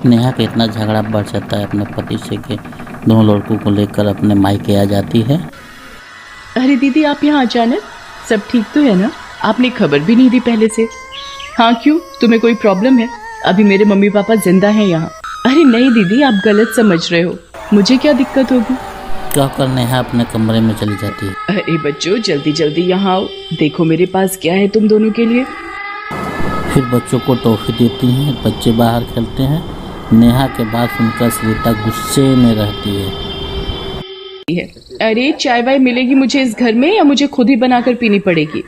नेहा का इतना झगड़ा बढ़ जाता है अपने पति से कि दोनों लड़कों को लेकर अपने मायके आ जाती है। अरे दीदी, आप यहाँ अचानक? सब ठीक तो है ना? आपने खबर भी नहीं दी पहले से। हाँ क्यों, तुम्हें कोई प्रॉब्लम है? अभी मेरे मम्मी पापा जिंदा हैं यहाँ। अरे नहीं दीदी, आप गलत समझ रहे हो। मुझे क्या दिक्कत होगी? कहकर नेहा अपने कमरे में चली जाती है। अरे बच्चों, जल्दी जल्दी यहाँ आओ, देखो मेरे पास क्या है तुम दोनों के लिए। फिर बच्चों को टॉफी देती हैं। बच्चे बाहर खेलते हैं। नेहा के बात सुनकर सरिता गुस्से में रहती है। अरे चाय वाय मिलेगी मुझे इस घर में या मुझे खुद ही बनाकर पीनी पड़ेगी?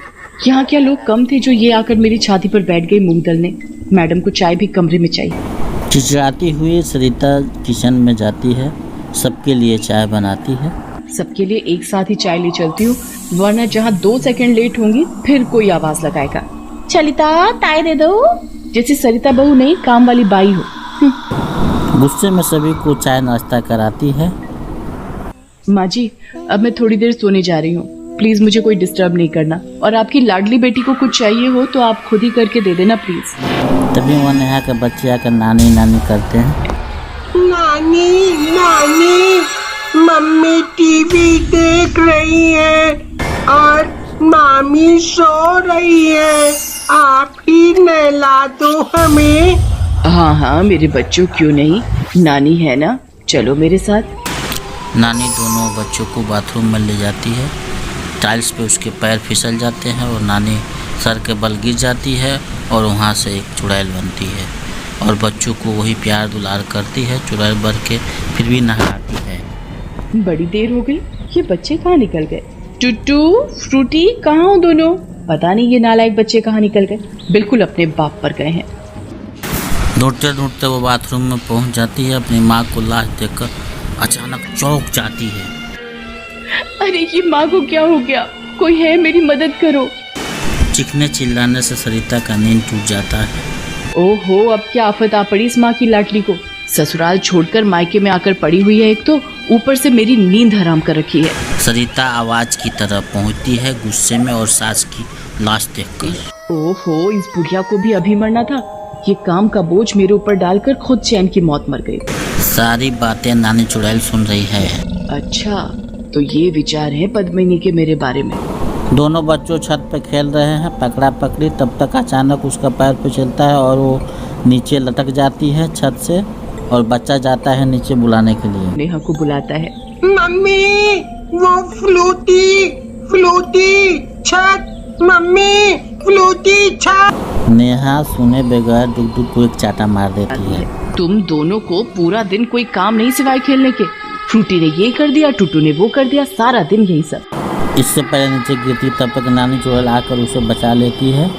यहाँ क्या लोग कम थे जो ये आकर मेरी छाती पर बैठ गई मूंग दलने? मैडम को चाय भी कमरे में चाहिए। चिचियाती हुई सरिता किचन में जाती है, सबके लिए चाय बनाती है। सबके लिए एक साथ ही चाय ले चलती हूँ, वरना जहाँ 2 सेकंड लेट होंगी फिर कोई आवाज लगाएगा, चलिता चाय दे दो, जैसे सरिता बहू नहीं काम वाली बाई हो। गुस्से में सभी को चाय नाश्ता कराती है। माँ जी, अब मैं थोड़ी देर सोने जा रही हूँ, प्लीज मुझे कोई डिस्टर्ब नहीं करना, और आपकी लाडली बेटी को कुछ चाहिए हो तो आप खुद ही करके दे देना प्लीज। तभी वह नेहा के बच्चे आकर नानी नानी करते हैं। नानी नानी, मम्मी टीवी देख रही है और मामी सो रही है, आप ही नहला दो हमें। हाँ हाँ मेरे बच्चों, क्यों नहीं, नानी है ना, चलो मेरे साथ। नानी दोनों बच्चों को बाथरूम में ले जाती है। टाइल्स पे उसके पैर फिसल जाते हैं और नानी सर के बल गिर जाती है और वहाँ से एक चुड़ैल बनती है और बच्चों को वही प्यार दुलार करती है। चुड़ैल बन के फिर भी नहलाती है। बड़ी देर हो गई, ये बच्चे कहाँ निकल गए? टुट्टू फ्रूटी कहाँ हो दोनों? पता नहीं ये नालायक बच्चे कहाँ निकल गए, बिल्कुल अपने बाप पर गए हैं। ढूंढते ढूंढते वो बाथरूम में पहुंच जाती है। अपनी माँ को लाश देखकर अचानक चौंक जाती है। अरे ये माँ को क्या हो गया? कोई है, मेरी मदद करो। चीखने चिल्लाने से सरिता का नींद टूट जाता है। ओहो, अब क्या आफत आ पड़ी इस माँ की लाडली को। ससुराल छोड़कर मायके में आकर पड़ी हुई है, एक तो ऊपर से मेरी नींद हराम कर रखी है। सरिता आवाज की तरफ पहुंचती है गुस्से में और सास की लाश देखकर। ओहो, इस बुढ़िया को भी अभी मरना था। ये काम का बोझ मेरे ऊपर डालकर खुद चैन की मौत मर गई। सारी बातें नानी चुड़ैल सुन रही है। अच्छा, तो ये विचार है पद्मिनी के मेरे बारे में। दोनों बच्चों छत पे खेल रहे हैं पकड़ा पकड़ी। तब तक अचानक उसका पैर फिसलता है और वो नीचे लटक जाती है छत से और बच्चा जाता है नीचे बुलाने के लिए। नेहा को बुलाता है। मम्मी वो फ्लूटी फ्लूटी छत, मम्मी फ्लूटी छत। नेहा सुने बगैर डुगडुग को एक चाटा मार देती है। तुम दोनों को पूरा दिन कोई काम नहीं सिवाय खेलने के। फ्रूटी ने ये कर दिया, टुटू ने वो कर दिया, सारा दिन यही सब। इससे पहले नीचे गिरती तब तक नानी चुड़ैल आकर उसे बचा लेती है।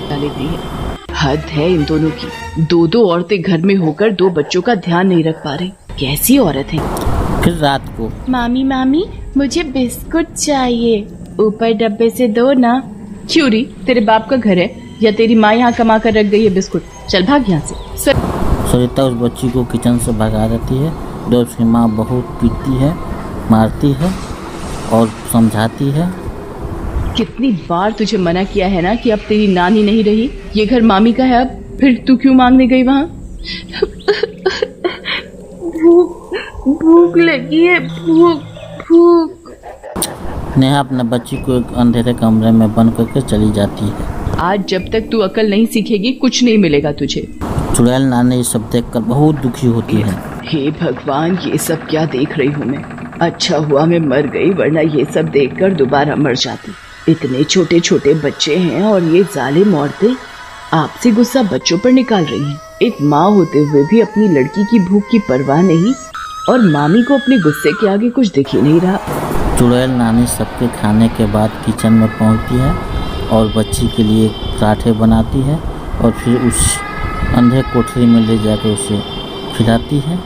हद है इन दोनों की। दो औरतें घर में होकर 2 बच्चों का ध्यान नहीं रख पा रही, कैसी औरत है। फिर रात को मामी मामी मुझे बिस्कुट चाहिए, ऊपर डब्बे से दो ना। क्यों री, तेरे बाप का घर है या तेरी माँ यहाँ कमा कर रख गई है बिस्कुट? चल भाग यहाँ से। सरिता उस बच्ची को किचन से भगा देती है। जो उसकी माँ बहुत पीटती है, मारती है और समझाती है। कितनी बार तुझे मना किया है ना कि अब तेरी नानी नहीं रही, ये घर मामी का है, अब फिर तू क्यों मांगने गई वहाँ? भूख लगी है, भूख। नेहा अपने बच्ची को एक अंधेरे कमरे में बंद करके चली जाती है। आज जब तक तू अकल नहीं सीखेगी कुछ नहीं मिलेगा तुझे। चुड़ैल नानी ये सब देखकर बहुत दुखी होती है। हे भगवान, ये सब क्या देख रही हूँ मैं? अच्छा हुआ मैं मर गई, वरना ये सब देखकर दोबारा मर जाती। इतने छोटे छोटे बच्चे हैं और ये जालिम औरतें आपसी गुस्सा बच्चों पर निकाल रही हैं। एक माँ होते हुए भी अपनी लड़की की भूख की परवाह नहीं, और मामी को अपने गुस्से के आगे कुछ दिख ही नहीं रहा। चुड़ैल नानी सबके खाने के बाद किचन में पहुंचती है और बच्ची के लिए पराठे बनाती है और फिर उस अंधे कोठरी में ले जाकर उसे खिलाती है।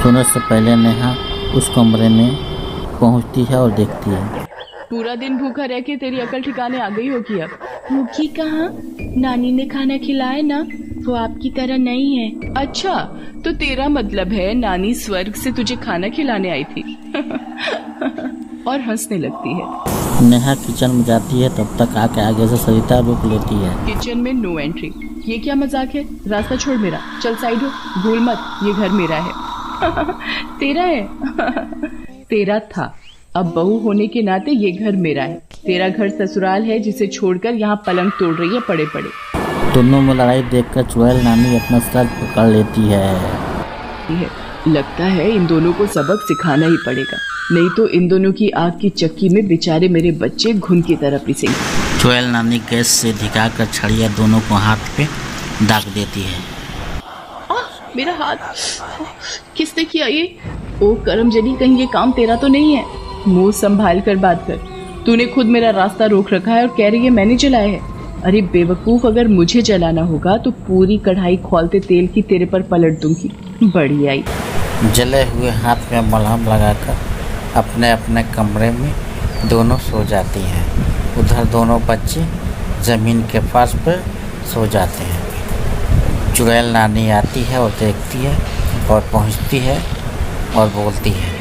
सोने से पहले नेहा उस कमरे में पहुंचती है और देखती है। पूरा दिन भूखा रह के तेरी अकल ठिकाने आ गई होगी अब। भूखी कहाँ, नानी ने खाना खिलाया ना, वो आपकी तरह नहीं है। अच्छा, तो तेरा मतलब है नानी स्वर्ग से तुझे खाना खिलाने आई थी। और हंसने लगती है। नेहा किचन में जाती है, तब तक आके आगे से सरिता रोक लेती है। किचन में नो एंट्री। ये क्या मजाक है? रास्ता छोड़ मेरा, चल साइड हो, भूल मत ये घर मेरा है। तेरा है? तेरा था, अब बहू होने के नाते ये घर मेरा है। तेरा घर ससुराल है जिसे छोड़कर यहाँ पलंग तोड़ रही है पड़े पड़े। दोनों में लड़ाई देखकर चुड़ैल नानी अपना सर पकड़ लेती है। लगता है इन दोनों को सबक सिखाना ही पड़ेगा, नहीं तो इन दोनों की आग की चक्की में बेचारे मेरे बच्चे घुन की तरह पिसेंगे। चुड़ैल नानी गैस से धिकाकर छड़िया दोनों को हाथ पे दाग देती है। मेरा हाथ किसने किया ये? ओ करमजनी, कहीं ये काम तेरा तो नहीं है? मुंह संभाल कर बात कर। तूने खुद मेरा रास्ता रोक रखा है और कह रही है मैंने जलाया है। अरे बेवकूफ, अगर मुझे जलाना होगा तो पूरी कढ़ाई खौलते तेल की तेरे पर पलट दूंगी। बड़ी आई। जले हुए हाथ में मलहम लगाकर अपने अपने कमरे में दोनों सो जाती हैं। उधर दोनों बच्चे ज़मीन के फर्श पर सो जाते हैं। चुड़ैल नानी आती है और देखती है और पहुंचती है और बोलती है,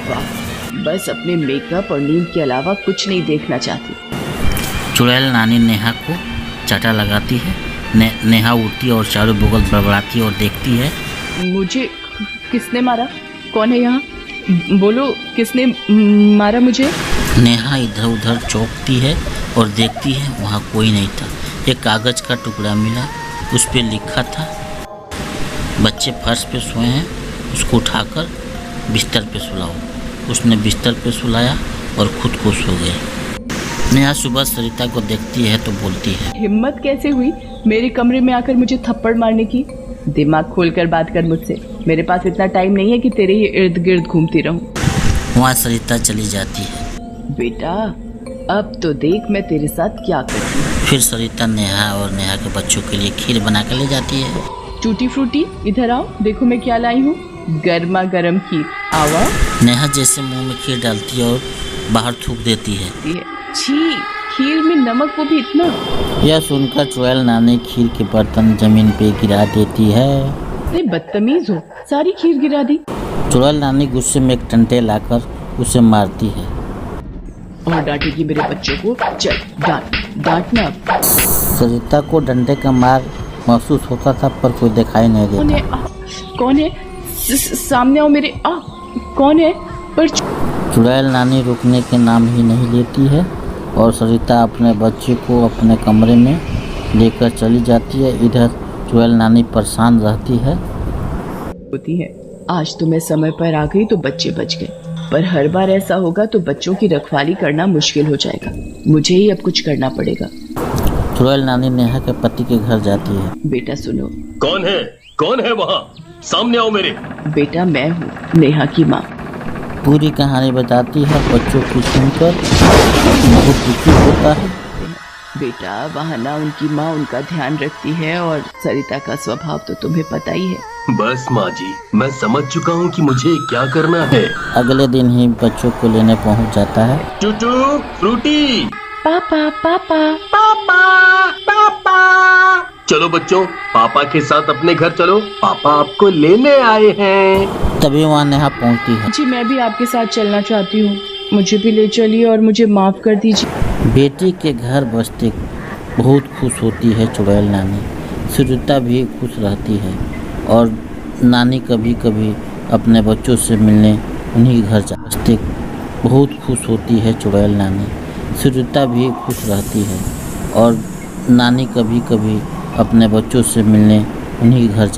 बस अपने मेकअप और नींद के अलावा कुछ नहीं देखना चाहती। चुड़ैल नानी नेहा को चाटा लगाती है। नेहा उठती है और चारों बगल बड़बड़ाती है और देखती है। मुझे किसने मारा? कौन है यहाँ? बोलो, किसने मारा मुझे? नेहा इधर उधर चौंकती है और देखती है, वहाँ कोई नहीं था। एक कागज़ का टुकड़ा मिला, उस पर लिखा था, बच्चे फर्श पे सोए हैं, उसको उठाकर बिस्तर पे सुलाओ। उसने बिस्तर पे सुलाया और खुद को सो गए। नेहा सुबह सरिता को देखती है तो बोलती है, हिम्मत कैसे हुई मेरे कमरे में आकर मुझे थप्पड़ मारने की? दिमाग खोलकर बात कर मुझसे, मेरे पास इतना टाइम नहीं है कि तेरे ही इर्द गिर्द घूमती रहूं। वहाँ सरिता चली जाती है। बेटा, अब तो देख मैं तेरे साथ क्या करती हूँ। फिर सरिता नेहा और नेहा के बच्चों के लिए खीर बना कर ले जाती है। टूटी फ्रूटी, इधर आओ, देखो मैं क्या लाई हूँ, गर्मा गर्म खीर। आवा। नेहा जैसे मुंह में खीर डालती है और बाहर थूक देती है। छी, खीर में नमक, वो भी इतना। यह सुनकर चुड़ैल नानी खीर के बर्तन जमीन पे गिरा देती है। अरे बदतमीज हो, सारी खीर गिरा दी। चुड़ैल नानी गुस्से में एक डंडे लाकर उसे मारती है। और डांटेगी मेरे बच्चों को? चल डांटना। सरिता को डंडे का मार महसूस होता था, पर कोई दिखाई नहीं देता। कौन है? सामने आओ मेरे। कौन है? पर चुड़ैल नानी रुकने के नाम ही नहीं लेती है और सरिता अपने बच्चे को अपने कमरे में लेकर चली जाती है। इधर चुड़ैल नानी परेशान रहती है। होती है, आज तो मैं समय पर आ गई तो बच्चे बच गए, पर हर बार ऐसा होगा तो बच्चों की रखवाली करना मुश्किल हो जाएगा। मुझे ही अब कुछ करना पड़ेगा। चुड़ैल नानी नेहा के पति के घर जाती है। बेटा सुनो। कौन है वहाँ? सामने आओ मेरे। बेटा मैं हूँ, नेहा की माँ। पूरी कहानी बताती है। बच्चों की सुनकर बहुत दुखी होता है। बेटा वहाँ ना उनकी माँ उनका ध्यान रखती है, और सरिता का स्वभाव तो तुम्हें पता ही है। बस माँ जी, मैं समझ चुका हूँ कि मुझे क्या करना है। अगले दिन ही बच्चों को लेने पहुँच जाता है। टूटू फ्रूटी। पापा पापा पापा पापा। चलो बच्चों, पापा के साथ अपने घर चलो, पापा आपको लेने आए हैं। तभी वहाँ नेहा पहुँचती है। जी मैं भी आपके साथ चलना चाहती हूँ, मुझे भी ले चलिए और मुझे माफ कर दीजिए। बेटी के घर बसते बहुत खुश होती है चुड़ैल नानी। सरिता भी खुश रहती है और नानी कभी कभी अपने बच्चों से मिलने उन्हीं घर बसते बहुत खुश होती है चुड़ैल नानी। सरिता भी खुश रहती है और नानी कभी कभी अपने बच्चों से मिलने उन्हीं घर